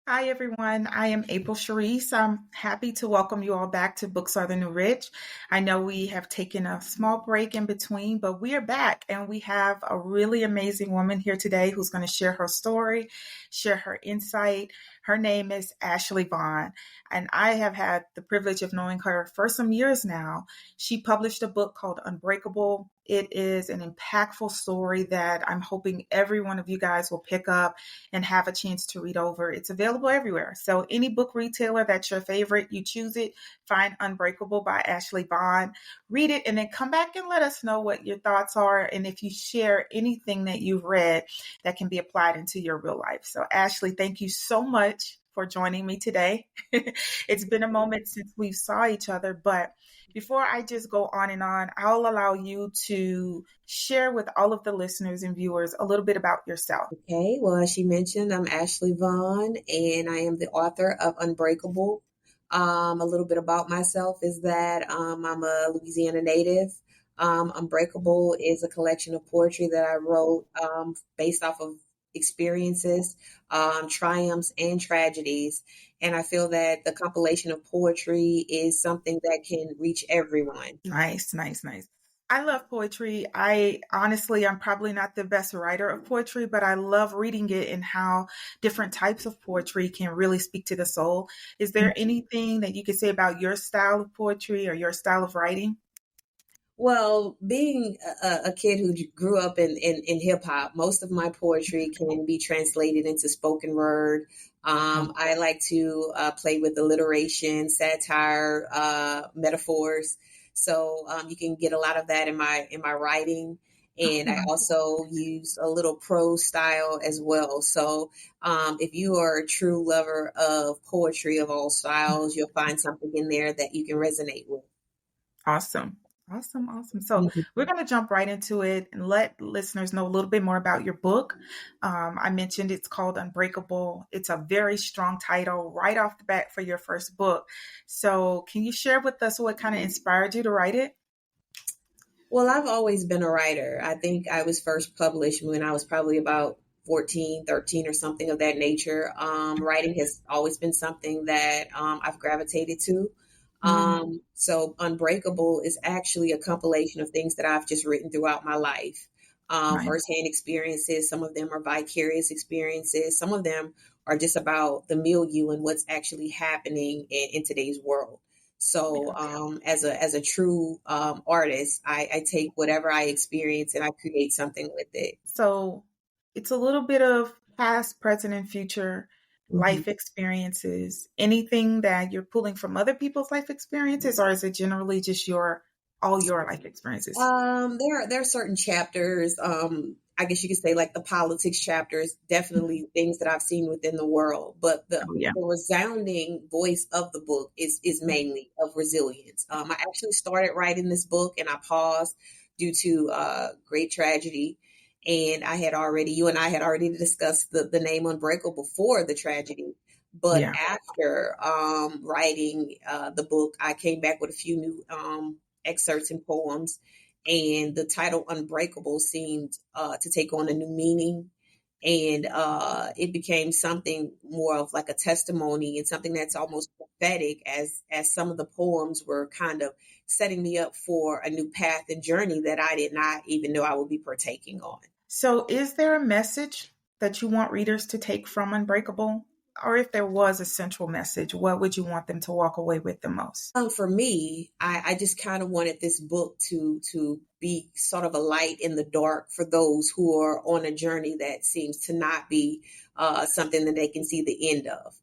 Hi, everyone. I am April Sharice. I'm happy to welcome you all back to Books Are the New Rich. I know we have taken a small break in between, but we are back and we have a really amazing woman here today who's going to share her story, share her insight. Her name is Ashley Vaughn, and I have had the privilege of knowing her for some years now. She published a book called Unbreakable. It is an impactful story that I'm hoping every one of you guys will pick up and have a chance to read over. It's available everywhere. So any book retailer that's your favorite, you choose it, find Unbreakable by Ashley Vaughn, read it, and then come back and let us know what your thoughts are and if you share anything that you've read that can be applied into your real life. So Ashley, thank you so much for joining me today. It's been a moment since we saw each other, but before I just go on and on, I'll allow you to share with all of the listeners and viewers a little bit about yourself. Okay, well, as she mentioned, I'm Ashley Vaughn, and I am the author of Unbreakable. A little bit about myself is that I'm a Louisiana native. Unbreakable is a collection of poetry that I wrote based off of experiences, triumphs, and tragedies. And I feel that the compilation of poetry is something that can reach everyone. Nice, nice, nice. I love poetry. I'm probably not the best writer of poetry, but I love reading it and how different types of poetry can really speak to the soul. Is there anything that you could say about your style of poetry or your style of writing? Well, being a kid who grew up in hip hop, most of my poetry can be translated into spoken word. I like to play with alliteration, satire, metaphors. So you can get a lot of that in my writing. And I also use a little prose style as well. So if you are a true lover of poetry of all styles, you'll find something in there that you can resonate with. Awesome. Awesome. Awesome. So we're going to jump right into it and let listeners know a little bit more about your book. I mentioned it's called Unbreakable. It's a very strong title right off the bat for your first book. So can you share with us what kind of inspired you to write it? Well, I've always been a writer. I think I was first published when I was probably about 14, 13, or something of that nature. Writing has always been something that I've gravitated to. Mm, So Unbreakable is actually a compilation of things that I've just written throughout my life. nice. Firsthand experiences, some of them are vicarious experiences, some of them are just about the milieu and what's actually happening in today's world. So, Yeah. as a true artist, I take whatever I experience and I create something with it. So it's a little bit of past, present, and future Mhm. life experiences. Anything that you're pulling from other people's life experiences, or is it generally just all your life experiences? There are certain chapters. I guess you could say like the politics chapters, definitely things that I've seen within the world. But the Oh yeah. the resounding voice of the book is mainly of resilience. I actually started writing this book and I paused due to great tragedy. And you and I had already discussed the name Unbreakable before the tragedy. But Yeah. after writing the book, I came back with a few new excerpts and poems, and the title Unbreakable seemed to take on a new meaning. And it became something more of like a testimony and something that's almost prophetic, as some of the poems were kind of setting me up for a new path and journey that I did not even know I would be partaking on. So is there a message that you want readers to take from Unbreakable? Or if there was a central message, what would you want them to walk away with the most? For me, I just kind of wanted this book to be sort of a light in the dark for those who are on a journey that seems to not be something that they can see the end of.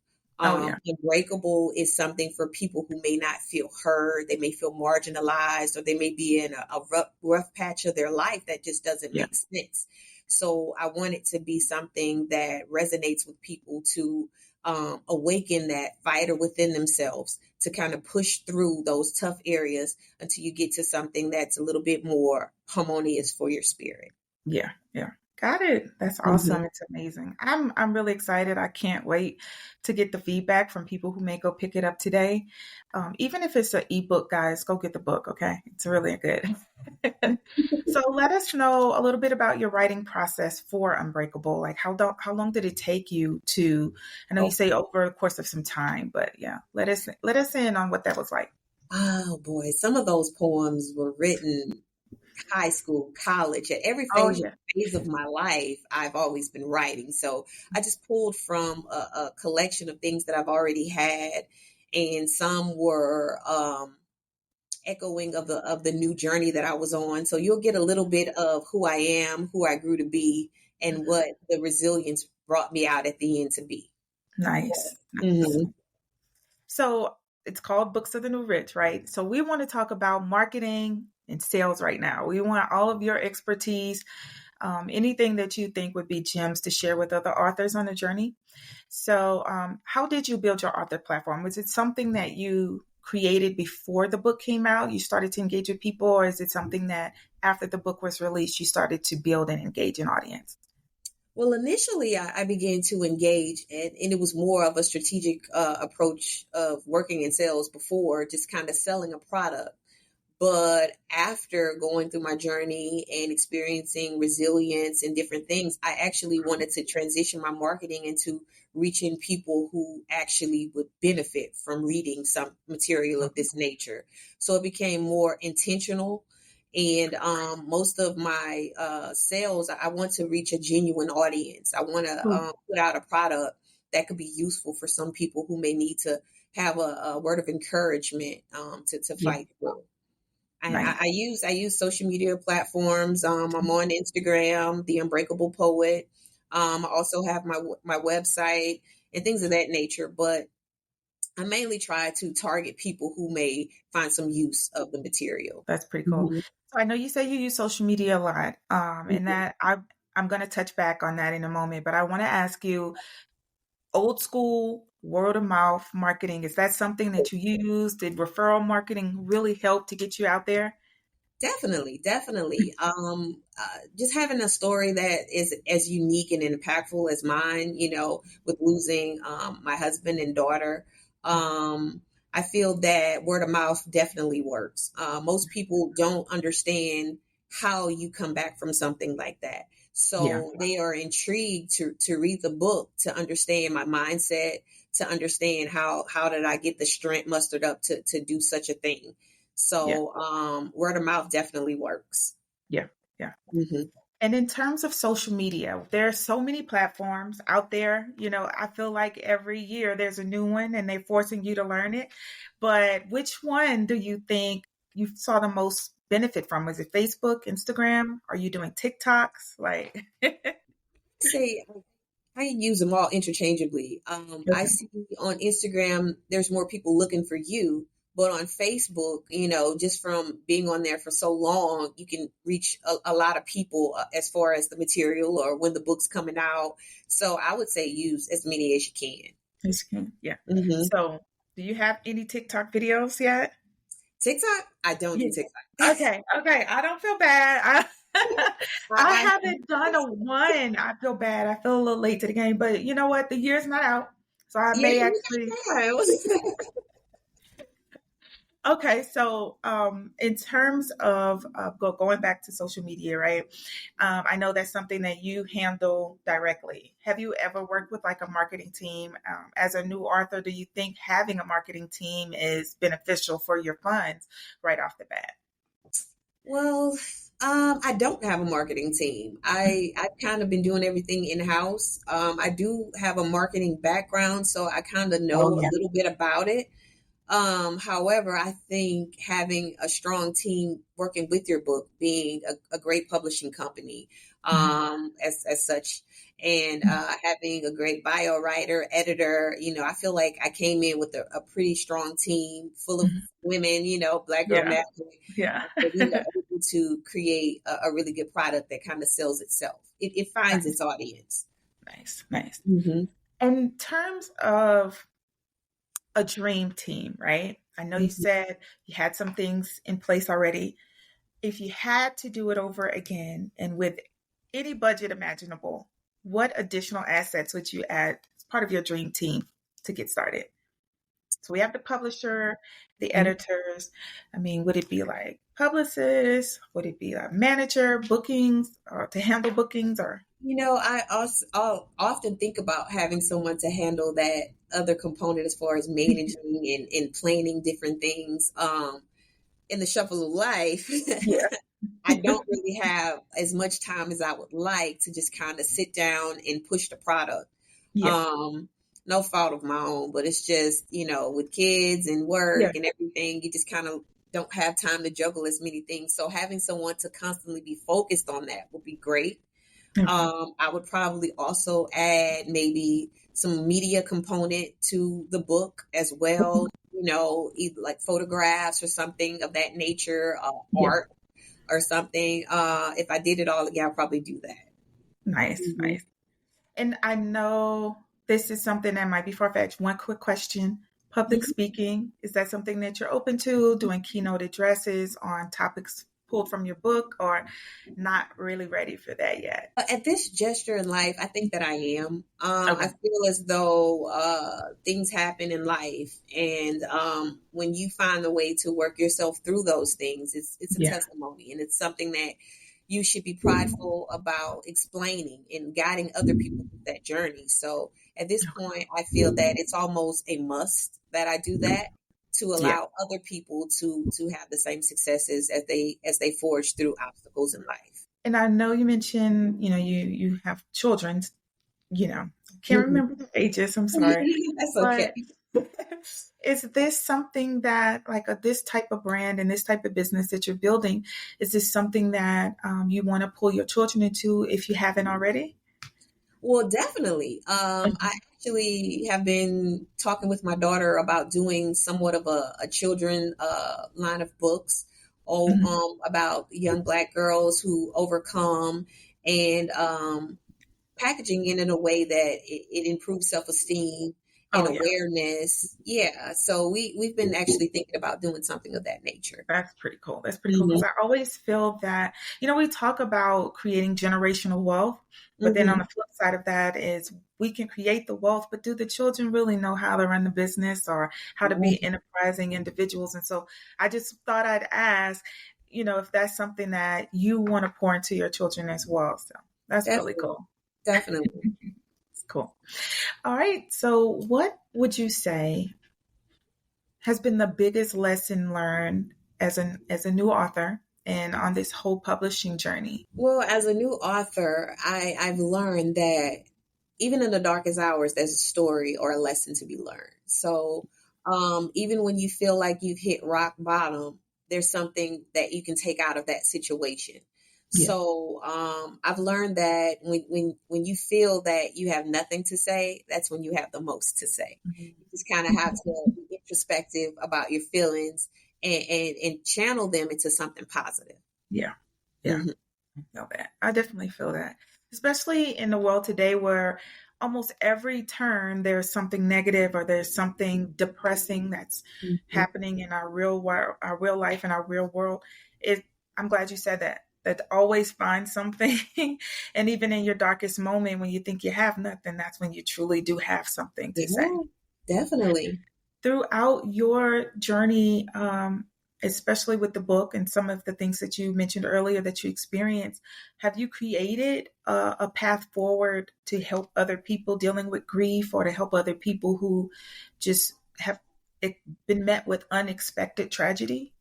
Oh yeah. Unbreakable is something for people who may not feel heard, they may feel marginalized, or they may be in a rough patch of their life that just doesn't Yeah. make sense. So I want it to be something that resonates with people to awaken that fighter within themselves to kind of push through those tough areas until you get to something that's a little bit more harmonious for your spirit. Yeah. Yeah. Got it. That's Mhm. awesome. It's amazing. I'm really excited. I can't wait to get the feedback from people who may go pick it up today. Even if it's an ebook, guys, go get the book. Okay, it's really good. So let us know a little bit about your writing process for Unbreakable. Like how long did it take you to? I know you Oh, say over the course of some time, but yeah, let us in on what that was like. oh boy, some of those poems were written high school, college, at every Oh yeah, phase of my life, I've always been writing. So I just pulled from a collection of things that I've already had, and some were echoing of the new journey that I was on. So you'll get a little bit of who I am, who I grew to be, and what the resilience brought me out at the end to be. nice, nice. Mhm. So it's called Books of the New Rich, right? So we want to talk about marketing and sales right now. We want all of your expertise, anything that you think would be gems to share with other authors on the journey. So, how did you build your author platform? Was it something that you created before the book came out? You started to engage with people, or is it something that after the book was released, you started to build and engage an audience? Well, initially, I began to engage, and it was more of a strategic approach of working in sales before just kind of selling a product. But after going through my journey and experiencing resilience and different things, I actually wanted to transition my marketing into reaching people who actually would benefit from reading some material of this nature. So it became more intentional. And most of my sales, I want to reach a genuine audience. I want to Cool. put out a product that could be useful for some people who may need to have a word of encouragement to Yeah, fight through. nice. I use social media platforms. I'm on Instagram, the Unbreakable Poet. I also have my website and things of that nature. But I mainly try to target people who may find some use of the material. That's pretty cool. Mhm. So I know you say you use social media a lot, and Mhm. I'm going to touch back on that in a moment. But I want to ask you, old school word of mouth marketing, is that something that you use? Did referral marketing really help to get you out there? Definitely, definitely. Just having a story that is as unique and impactful as mine, with losing my husband and daughter, um, I feel that word of mouth definitely works. Most people don't understand how you come back from something like that. Yeah, So they are intrigued to read the book, to understand my mindset, to understand how did I get the strength mustered up to do such a thing. yeah, So word of mouth definitely works. yeah, yeah. Hmm. And in terms of social media, there are so many platforms out there. I feel like every year there's a new one and they're forcing you to learn it. But which one do you think you saw the most benefit from? Was it Facebook, Instagram? Are you doing TikToks? Like, Say I use them all interchangeably. I okay. see on Instagram there's more people looking for you, but on Facebook, just from being on there for so long, you can reach a lot of people as far as the material or when the book's coming out. So I would say use as many as you Yeah. can. Hmm. So, do you have any TikTok videos yet? TikTok, I don't Yeah. do TikTok. Okay. Okay. I don't feel bad. I I haven't done a one. I feel bad. I feel a little late to the game, but you know what? The year's not out. So I Yeah, may you actually. got time. Okay. So, in terms of going back to social media, right? I know that's something that you handle directly. Have you ever worked with like a marketing team? As a new author, do you think having a marketing team is beneficial for your funds right off the bat? Well, I don't have a marketing team. I've kind of been doing everything in house. I do have a marketing background, so I kind of Oh know a yeah. little bit about it. However, I think having a strong team working with your book, being a great publishing company, Mhm. as such, and Mhm. having a great bio writer, editor, I feel like I came in with a pretty strong team full of Mhm. women, Black girl Yeah. magic. Yeah. And so we were able to create a really good product that kind of sells itself. It finds Nice. its audience. Nice. Nice. Hmm. In terms of a dream team, right? I know you Hmm. said you had some things in place already. If you had to do it over again and with any budget imaginable, what additional assets would you add as part of your dream team to get started? So we have the publisher, the editors. I mean, would it be like publicists? Would it be a manager, bookings, or to handle bookings, or? I also I'll often think about having someone to handle that other component as far as managing and planning different things. In the shuffle of life, Yeah. I don't really have as much time as I would like to just kind of sit down and push the product. Yeah. Um, no fault of my own, but it's just, with kids and Yeah. work and everything, you just kind of don't have time to juggle as many things. So having someone to constantly be focused on that would be great. I would probably also add maybe some media component to the book as well, either like photographs or something of that nature, Yeah. art or something. If I did it all again, I'd probably do that. Nice, nice. And I know this is something that might be far-fetched. One quick question. Public speaking, is that something that you're open to, doing keynote addresses on topics pulled from your book, or not really ready for that yet? At this gesture in life, I think that I am. Okay. I feel as though things happen in life, and when you find a way to work yourself through those things, it's a testimony, and it's something that you should be prideful about explaining and guiding other people through that journey. So at this point, I feel that it's almost a must that I do that to allow other people to have the same successes as they forge through obstacles in life. And I know you mentioned, you have children, can't remember the ages. I'm sorry. That's okay. Is this something that, like, this type of brand and this type of business that you're building, is this something that you want to pull your children into if you haven't already? Well, definitely. I actually have been talking with my daughter about doing somewhat of a children line of books about young Black girls who overcome, and packaging it in a way that it improves self-esteem and awareness. Yeah. So we've been actually thinking about doing something of that nature. That's pretty cool. That's pretty cool. Because I always feel that, we talk about creating generational wealth, but then on the flip side of that is we can create the wealth, but do the children really know how to run the business or how to be enterprising individuals? And so I just thought I'd ask, if that's something that you want to pour into your children as well. So that's really cool. Definitely. Cool. All right. So what would you say has been the biggest lesson learned as a new author and on this whole publishing journey? Well, as a new author, I've learned that even in the darkest hours, there's a story or a lesson to be learned. So even when you feel like you've hit rock bottom, there's something that you can take out of that situation. Yeah. So I've learned that when you feel that you have nothing to say, that's when you have the most to say. You just kind of have to be introspective about your feelings and channel them into something positive. Yeah. I feel that. I definitely feel that, especially in the world today where almost every turn there's something negative or there's something depressing that's happening in our real life and our real world. I'm glad you said that always find something. And even in your darkest moment, when you think you have nothing, that's when you truly do have something to say. Definitely. Throughout your journey, especially with the book and some of the things that you mentioned earlier that you experienced, have you created a path forward to help other people dealing with grief, or to help other people who just have been met with unexpected tragedy?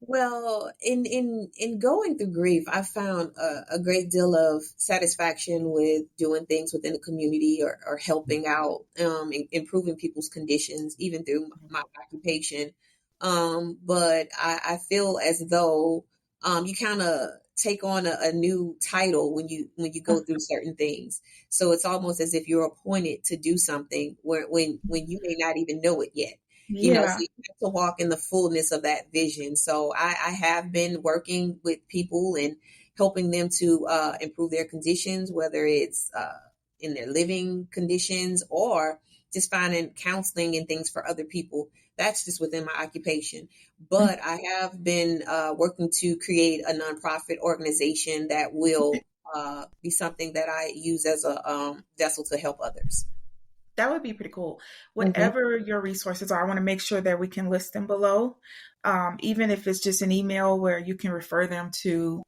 Well, in going through grief, I found a great deal of satisfaction with doing things within the community or helping out, improving people's conditions, even through my occupation. But I feel as though you kind of take on a new title when you go through certain things. So it's almost as if you're appointed to do something when you may not even know it yet. So you have to walk in the fullness of that vision. So I have been working with people and helping them to improve their conditions, whether it's in their living conditions or just finding counseling and things for other people. That's just within my occupation. But I have been working to create a nonprofit organization that will be something that I use as a vessel to help others. That would be pretty cool. Mm-hmm. Whatever your resources are, I want to make sure that we can list them below. Even if it's just an email where you can refer them to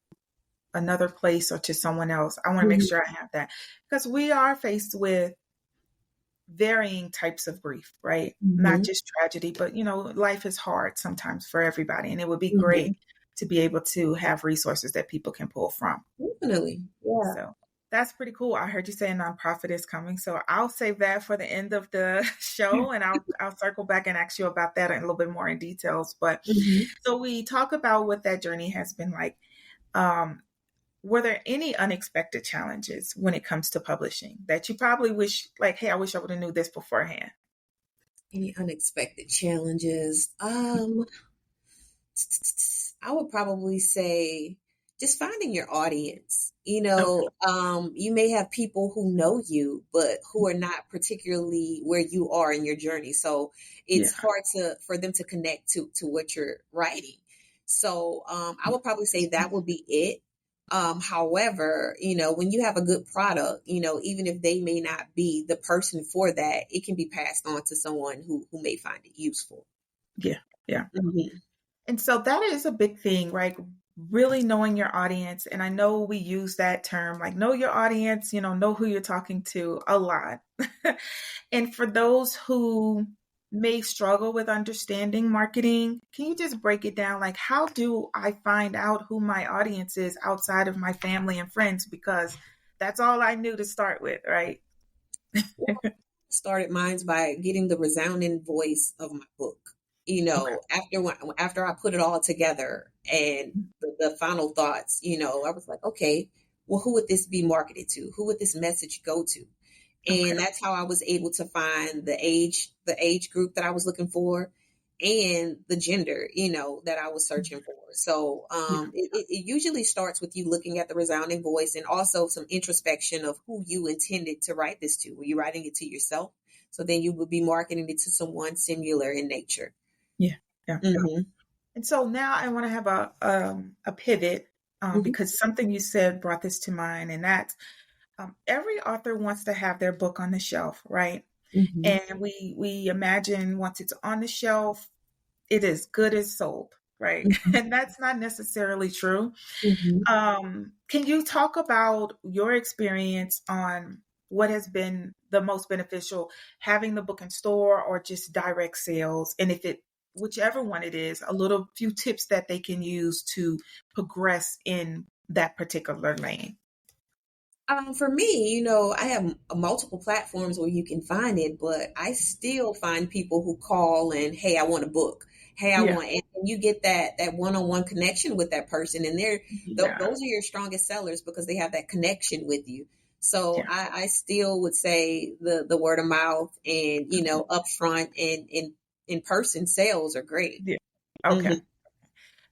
another place or to someone else. I want to make Mm-hmm. sure I have that because we are faced with varying types of grief, right? Not Mm-hmm. just tragedy, but life is hard sometimes for everybody. And it would be Mm-hmm. great to be able to have resources that people can pull from. Definitely. Yeah. So that's pretty cool. I heard you say a nonprofit is coming. So I'll save that for the end of the show and I'll circle back and ask you about that in a little bit more in details. But Mm-hmm. so we talk about what that journey has been like. Um, were there any unexpected challenges when it comes to publishing that you probably wish, like, hey, I wish I would have knew this beforehand? Any unexpected challenges? I would probably say just finding your audience. Okay. You may have people who know you, but who are not particularly where you are in your journey. So Yeah. it's hard for them to connect to what you're writing. So I would probably say that would be it. However, when you have a good product, even if they may not be the person for that, it can be passed on to someone who may find it useful. Yeah. Yeah. Mm-hmm. And so that is a big thing, right? Really knowing your audience. And I know we use that term, like know your audience, know who you're talking to a lot. And for those who may struggle with understanding marketing, can you just break it down? Like, how do I find out who my audience is outside of my family and friends? Because that's all I knew to start with, right? Started mine by getting the resounding voice of my book. Okay. After I put it all together and the final thoughts, I was like, okay, well, who would this be marketed to? Who would this message go to? Okay. And that's how I was able to find the age group that I was looking for and the gender, that I was searching for. So Yeah. it usually starts with you looking at the resounding voice and also some introspection of who you intended to write this to. Were you writing it to yourself? So then you would be marketing it to someone similar in nature. Yeah. Yeah. Mm-hmm. And so now I want to have a pivot Mm-hmm. because something you said brought this to mind, and that's every author wants to have their book on the shelf, right? Mm-hmm. And we imagine once it's on the shelf, it is good as sold, right? And that's not necessarily true. Mm-hmm. Can you talk about your experience on what has been the most beneficial, having the book in store or just direct sales? And if it, whichever one it is, a little few tips that they can use to progress in that particular lane. For me, I have multiple platforms where you can find it, but I still find people who call and, hey, I want a book. Hey, Yeah. and you get that one-on-one connection with that person, and Yeah. those are your strongest sellers because they have that connection with you. So Yeah. I still would say the word of mouth and upfront and in person sales are great. Yeah. Okay. Mm-hmm.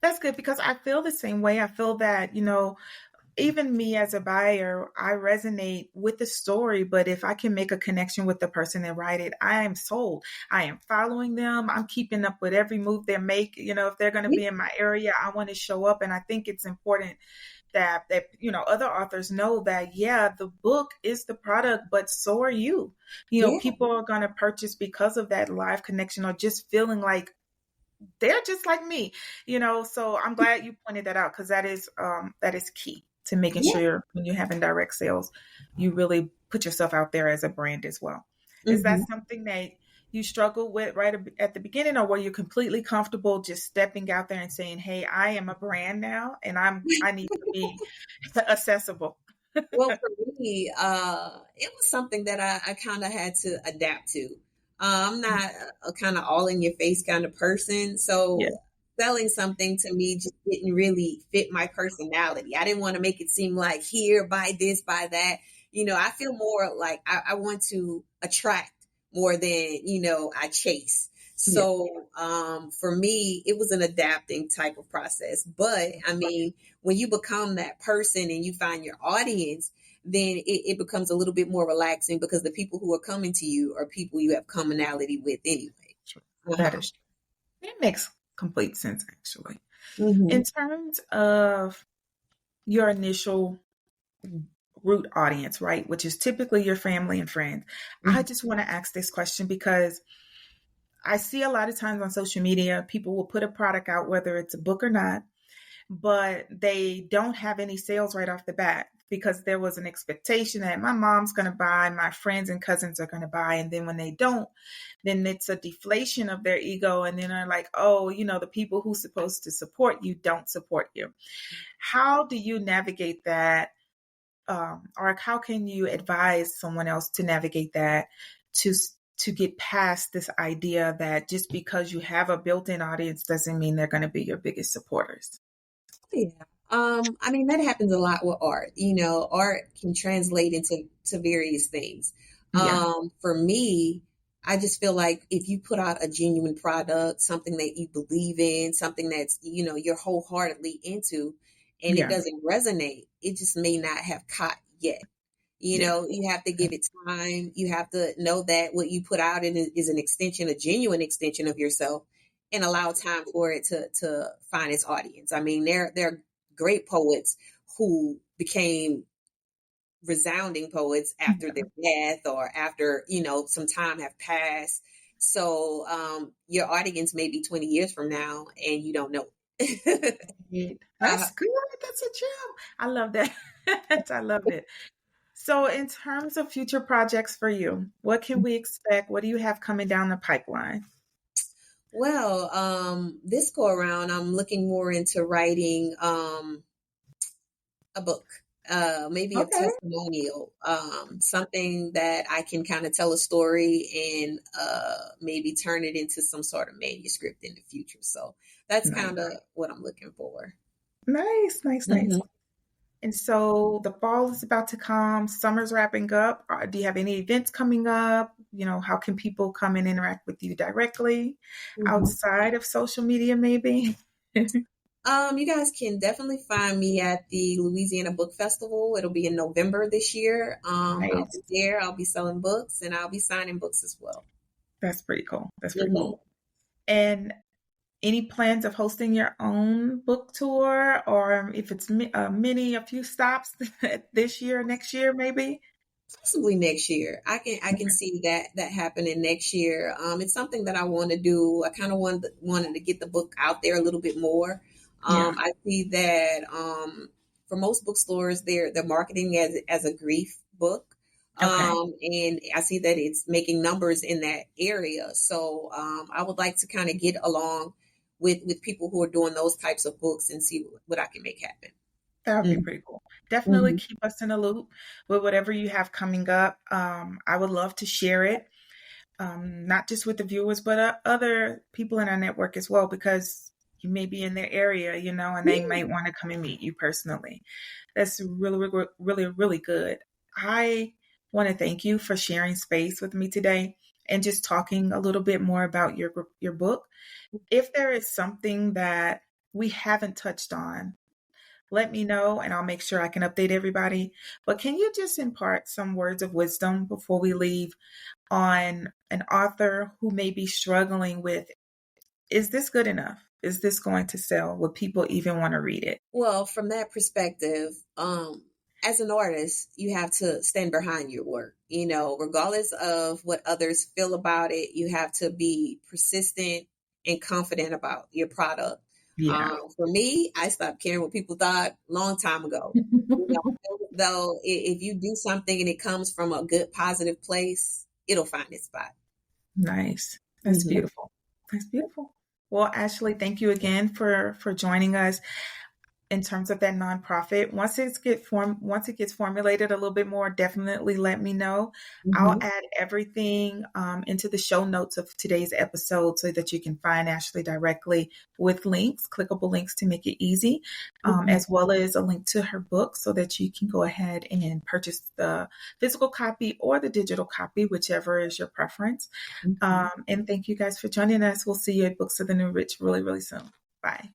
That's good because I feel the same way. I feel that, even me as a buyer, I resonate with the story, but if I can make a connection with the person and write it, I am sold. I am following them. I'm keeping up with every move they make. If they're going to be in my area, I want to show up. And I think it's important that other authors know that, yeah, the book is the product, but so are you. Yeah, People are going to purchase because of that live connection or just feeling like they're just like me, so I'm glad you pointed that out because that is key to making yeah. sure when you're having direct sales, you really put yourself out there as a brand as well. Is that Mm-hmm. something that you struggle with right at the beginning, or were you completely comfortable just stepping out there and saying, hey, I am a brand now and I need to be accessible? Well, for me, it was something that I kind of had to adapt to. I'm not a kind of all in your face kind of person. Yeah. So selling something to me just didn't really fit my personality. I didn't want to make it seem like here, buy this, buy that. I feel more like I want to attract more than, I chase. Yeah. So for me, it was an adapting type of process. But I mean, when you become that person and you find your audience, then it becomes a little bit more relaxing because the people who are coming to you are people you have commonality with anyway. Sure. That Uh-huh. is true. It makes complete sense, actually. Mm-hmm. In terms of your initial root audience, right? Which is typically your family and friends. I just want to ask this question because I see a lot of times on social media, people will put a product out, whether it's a book or not, but they don't have any sales right off the bat because there was an expectation that my mom's going to buy, my friends and cousins are going to buy. And then when they don't, then it's a deflation of their ego. And then they're like, oh, the people who's supposed to support you don't support you. How do you navigate that? Or how can you advise someone else to navigate that to get past this idea that just because you have a built-in audience doesn't mean they're going to be your biggest supporters? Yeah. I mean, that happens a lot with art. Art can translate into various things. Yeah. For me, I just feel like if you put out a genuine product, something that you believe in, something that's, you're wholeheartedly into, and it Yeah. doesn't resonate, it just may not have caught yet. Yeah. You have to give it time. You have to know that what you put out in is an extension, a genuine extension of yourself, and allow time for it to find its audience. I mean, there are great poets who became resounding poets after their death or after, some time have passed. So your audience may be 20 years from now and you don't know. That's good. That's a gem. I love that. I love it. So in terms of future projects for you, what can we expect? What do you have coming down the pipeline? Well, this go around, I'm looking more into writing a book, maybe a Okay. testimonial, something that I can kind of tell a story and maybe turn it into some sort of manuscript in the future. So that's Nice. kind of what I'm looking for. Nice. Mm-hmm. And so the fall is about to come, summer's wrapping up. Do you have any events coming up? How can people come and interact with you directly Mm-hmm. outside of social media, maybe? You guys can definitely find me at the Louisiana Book Festival. It'll be in November this year. I'll Nice. be there. I'll be selling books and I'll be signing books as well. That's pretty cool. That's pretty Mm-hmm. cool. And any plans of hosting your own book tour, or if it's a few stops this year, next year, maybe? Possibly next year. I can see that happening next year. It's something that I want to do. I kind of wanted to get the book out there a little bit more. Yeah. I see that for most bookstores, they're marketing as a grief book. Okay. And I see that it's making numbers in that area. So I would like to kind of get along with people who are doing those types of books and see what I can make happen. That would be Mm-hmm. pretty cool. Definitely keep us in a loop with whatever you have coming up. I would love to share it, not just with the viewers, but other people in our network as well, because you may be in their area, and they might want to come and meet you personally. That's really, really, really, really good. I want to thank you for sharing space with me today and just talking a little bit more about your book. If there is something that we haven't touched on, let me know and I'll make sure I can update everybody. But can you just impart some words of wisdom before we leave on an author who may be struggling with, is this good enough? Is this going to sell? Would people even want to read it? Well, from that perspective, as an artist, you have to stand behind your work. Regardless of what others feel about it, you have to be persistent and confident about your product. Yeah. For me, I stopped caring what people thought long time ago. Though if you do something and it comes from a good, positive place, it'll find its spot. Nice. That's Mm-hmm. beautiful. That's beautiful. Well, Ashley, thank you again for joining us. In terms of that nonprofit, once it gets formulated a little bit more, definitely let me know. I'll Mm-hmm. add everything into the show notes of today's episode so that you can find Ashley directly with links, clickable links to make it easy, as well as a link to her book so that you can go ahead and purchase the physical copy or the digital copy, whichever is your preference. And thank you guys for joining us. We'll see you at Books of the New Rich really, really soon. Bye.